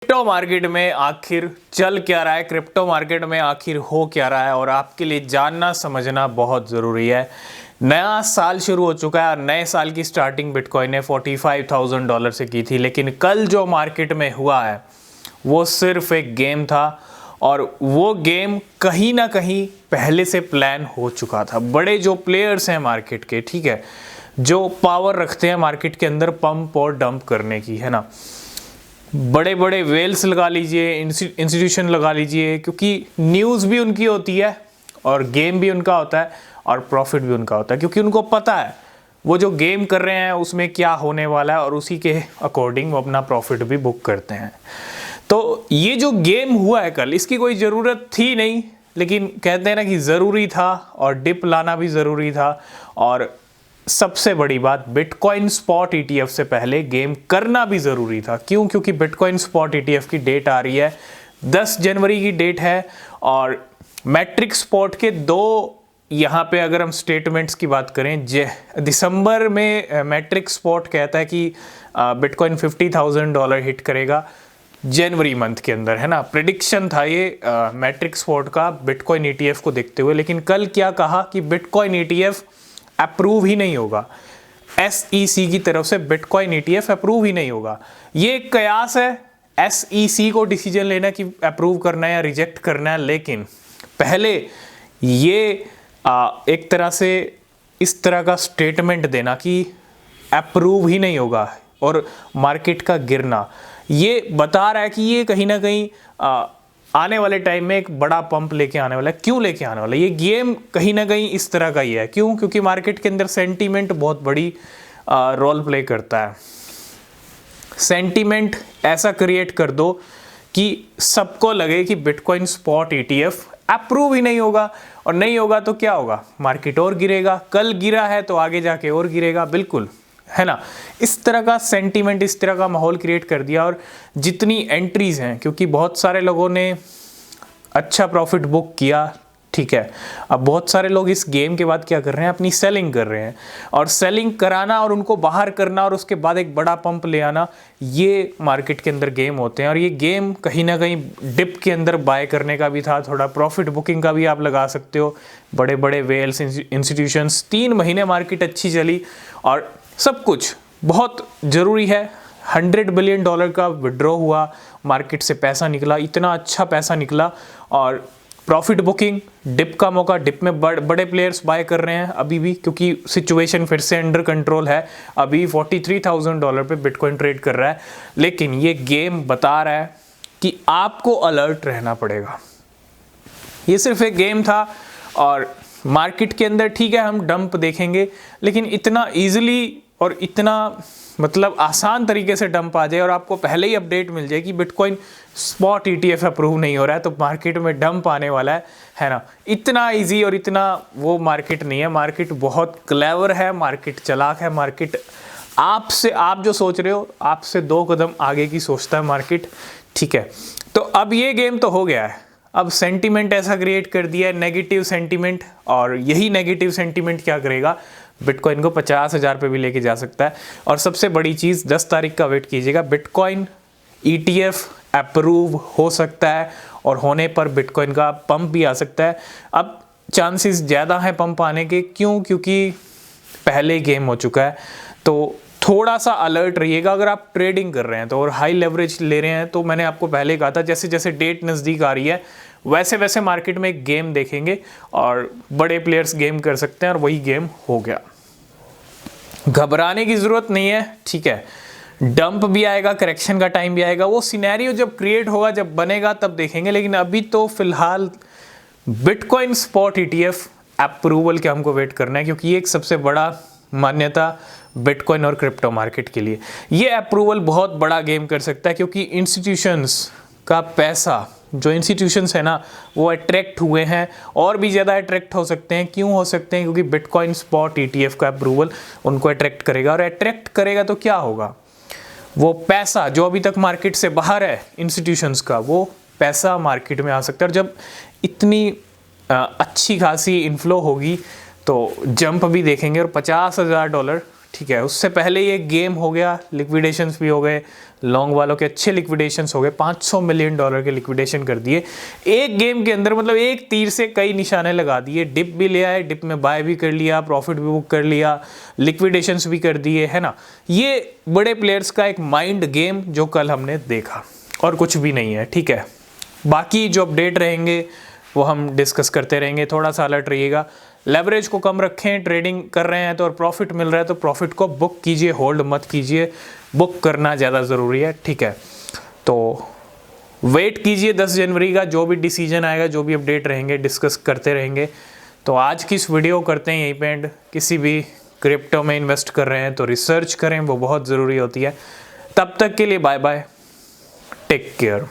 Crypto market में आखिर चल क्या रहा है, क्रिप्टो मार्केट में आखिर हो क्या रहा है और आपके लिए जानना समझना बहुत ज़रूरी है। नया साल शुरू हो चुका है और नए साल की स्टार्टिंग बिटकॉइन ने $45,000 से की थी, लेकिन कल जो मार्केट में हुआ है वो सिर्फ एक गेम था और वो गेम कहीं ना कहीं पहले से प्लान हो चुका था। बड़े जो प्लेयर्स हैं मार्केट के, ठीक है, जो पावर रखते हैं मार्केट के अंदर पंप और डंप करने की, है ना, बड़े बड़े वेल्स लगा लीजिए, इंस्टीट्यूशन लगा लीजिए, क्योंकि न्यूज़ भी उनकी होती है और गेम भी उनका होता है और प्रॉफिट भी उनका होता है, क्योंकि उनको पता है वो जो गेम कर रहे हैं उसमें क्या होने वाला है और उसी के अकॉर्डिंग वो अपना प्रॉफिट भी बुक करते हैं। तो ये जो गेम हुआ है कल, इसकी कोई ज़रूरत थी नहीं, लेकिन कहते हैं ना कि ज़रूरी था और डिप लाना भी ज़रूरी था। और सबसे बड़ी बात, बिटकॉइन स्पॉट ईटीएफ से पहले गेम करना भी ज़रूरी था। क्यों? क्योंकि बिटकॉइन स्पॉट ईटीएफ की डेट आ रही है, 10 जनवरी की डेट है और मैट्रिक स्पॉट के दो, यहाँ पे अगर हम स्टेटमेंट्स की बात करें, दिसंबर में मैट्रिक स्पॉट कहता है कि बिटकॉइन $50,000 हिट करेगा जनवरी मंथ के अंदर, है ना। प्रेडिक्शन था ये मैट्रिक स्पॉट का बिटकॉइन ईटीएफ को देखते हुए, लेकिन कल क्या कहा कि बिटकॉइन ईटीएफ अप्रूव ही नहीं होगा, SEC की तरफ से बिटकॉइन ईटीएफ अप्रूव ही नहीं होगा। ये एक कयास है SEC को डिसीजन लेना कि अप्रूव करना है या रिजेक्ट करना है, लेकिन पहले ये एक तरह से इस तरह का स्टेटमेंट देना कि अप्रूव ही नहीं होगा और मार्केट का गिरना, ये बता रहा है कि ये कहीं ना कहीं आने वाले टाइम में एक बड़ा पंप लेके आने वाला है। क्यों लेके आने वाला है? ये गेम कहीं ना कहीं इस तरह का ही है। क्यों? क्योंकि मार्केट के अंदर सेंटीमेंट बहुत बड़ी रोल प्ले करता है। सेंटीमेंट ऐसा क्रिएट कर दो कि सबको लगे कि बिटकॉइन स्पॉट ईटीएफ अप्रूव ही नहीं होगा, और नहीं होगा तो क्या होगा? मार्केट और गिरेगा। कल गिरा है तो आगे जाके और गिरेगा, बिल्कुल, है ना। इस तरह का सेंटीमेंट, इस तरह का माहौल क्रिएट कर दिया। और जितनी एंट्रीज हैं, क्योंकि बहुत सारे लोगों ने अच्छा प्रॉफिट बुक किया, ठीक है, अब बहुत सारे लोग इस गेम के बाद क्या कर रहे हैं? अपनी सेलिंग कर रहे हैं, और सेलिंग कराना और उनको बाहर करना और उसके बाद एक बड़ा पंप ले आना, ये मार्केट के अंदर गेम होते हैं। और ये गेम कहीं ना कहीं डिप के अंदर बाय करने का भी था, थोड़ा प्रॉफिट बुकिंग का भी आप लगा सकते हो। बड़े बड़े वेल्स, इंस्टीट्यूशंस, 3 महीने मार्केट अच्छी चली और सब कुछ बहुत ज़रूरी है। $100 बिलियन का विड्रॉ हुआ, मार्केट से पैसा निकला, इतना अच्छा पैसा निकला, और प्रॉफिट बुकिंग, डिप का मौका, डिप में बड़े प्लेयर्स बाय कर रहे हैं अभी भी, क्योंकि सिचुएशन फिर से अंडर कंट्रोल है। अभी $43,000 पे बिटकॉइन ट्रेड कर रहा है, लेकिन ये गेम बता रहा है कि आपको अलर्ट रहना पड़ेगा। ये सिर्फ एक गेम था और मार्केट के अंदर ठीक है हम डंप देखेंगे, लेकिन इतना ईजिली और इतना मतलब आसान तरीके से डंप आ जाए और आपको पहले ही अपडेट मिल जाए कि बिटकॉइन स्पॉट ईटीएफ अप्रूव नहीं हो रहा है तो मार्केट में डंप आने वाला है ना। इतना इजी और इतना वो मार्केट नहीं है। मार्केट बहुत क्लेवर है, मार्केट चालाक है, मार्केट आपसे, आप जो सोच रहे हो आपसे 2 कदम आगे की सोचता है मार्केट, ठीक है। तो अब ये गेम तो हो गया है, अब सेंटीमेंट ऐसा क्रिएट कर दिया है, नेगेटिव सेंटीमेंट, और यही नेगेटिव सेंटीमेंट क्या करेगा? बिटकॉइन को 50,000 पे भी लेके जा सकता है। और सबसे बड़ी चीज़, 10 तारीख का वेट कीजिएगा, बिटकॉइन ईटीएफ अप्रूव हो सकता है और होने पर बिटकॉइन का पंप भी आ सकता है। अब चांसेस ज़्यादा हैं पंप आने के। क्यों? क्योंकि पहले गेम हो चुका है, तो थोड़ा सा अलर्ट रहिएगा। अगर आप ट्रेडिंग कर रहे हैं तो और हाई लेवरेज ले रहे हैं, तो मैंने आपको पहले कहा था जैसे जैसे डेट नज़दीक आ रही है वैसे वैसे मार्केट में एक गेम देखेंगे और बड़े प्लेयर्स गेम कर सकते हैं, और वही गेम हो गया। घबराने की ज़रूरत नहीं है, ठीक है। डंप भी आएगा, करेक्शन का टाइम भी आएगा, वो सिनेरियो जब क्रिएट होगा, जब बनेगा तब देखेंगे। लेकिन अभी तो फिलहाल बिटकॉइन स्पॉट ईटीएफ अप्रूवल के हमको वेट करना है, क्योंकि ये एक सबसे बड़ा मान्यता बिटकॉइन और क्रिप्टो मार्केट के लिए। ये अप्रूवल बहुत बड़ा गेम कर सकता है, क्योंकि इंस्टीट्यूशंस का पैसा, जो इंस्टीट्यूशंस है ना, वो अट्रैक्ट हुए हैं और भी ज़्यादा अट्रैक्ट हो सकते हैं। क्यों हो सकते हैं? क्योंकि बिटकॉइन स्पॉट ईटीएफ का अप्रूवल उनको अट्रैक्ट करेगा, और अट्रैक्ट करेगा तो क्या होगा? वो पैसा जो अभी तक मार्केट से बाहर है इंस्टीट्यूशंस का, वो पैसा मार्केट में आ सकता है। और जब इतनी अच्छी खासी इन्फ्लो होगी तो जंप भी देखेंगे, और $50,000 ठीक है, उससे पहले ये गेम हो गया, लिक्विडेशंस भी हो गए, लॉन्ग वालों के अच्छे लिक्विडेशंस हो गए, $500 मिलियन के लिक्विडेशन कर दिए एक गेम के अंदर, मतलब एक तीर से कई निशाने लगा दिए। डिप भी ले आए, डिप में बाय भी कर लिया, प्रॉफिट भी बुक कर लिया, लिक्विडेशंस भी कर दिए, है ना। ये बड़े प्लेयर्स का एक माइंड गेम जो कल हमने देखा, और कुछ भी नहीं है, ठीक है। बाकी जो अपडेट रहेंगे वो हम डिस्कस करते रहेंगे, थोड़ा सा अलर्ट रहिएगा। लेवरेज को कम रखें, ट्रेडिंग कर रहे हैं तो और प्रॉफिट मिल रहा है तो प्रॉफिट को बुक कीजिए, होल्ड मत कीजिए, बुक करना ज़्यादा ज़रूरी है, ठीक है। तो वेट कीजिए 10 जनवरी का, जो भी डिसीजन आएगा, जो भी अपडेट रहेंगे, डिस्कस करते रहेंगे। तो आज की इस वीडियो करते हैं यहीं पे एंड। किसी भी क्रिप्टो में इन्वेस्ट कर रहे हैं तो रिसर्च करें, वो बहुत ज़रूरी होती है। तब तक के लिए बाय बाय, टेक केयर।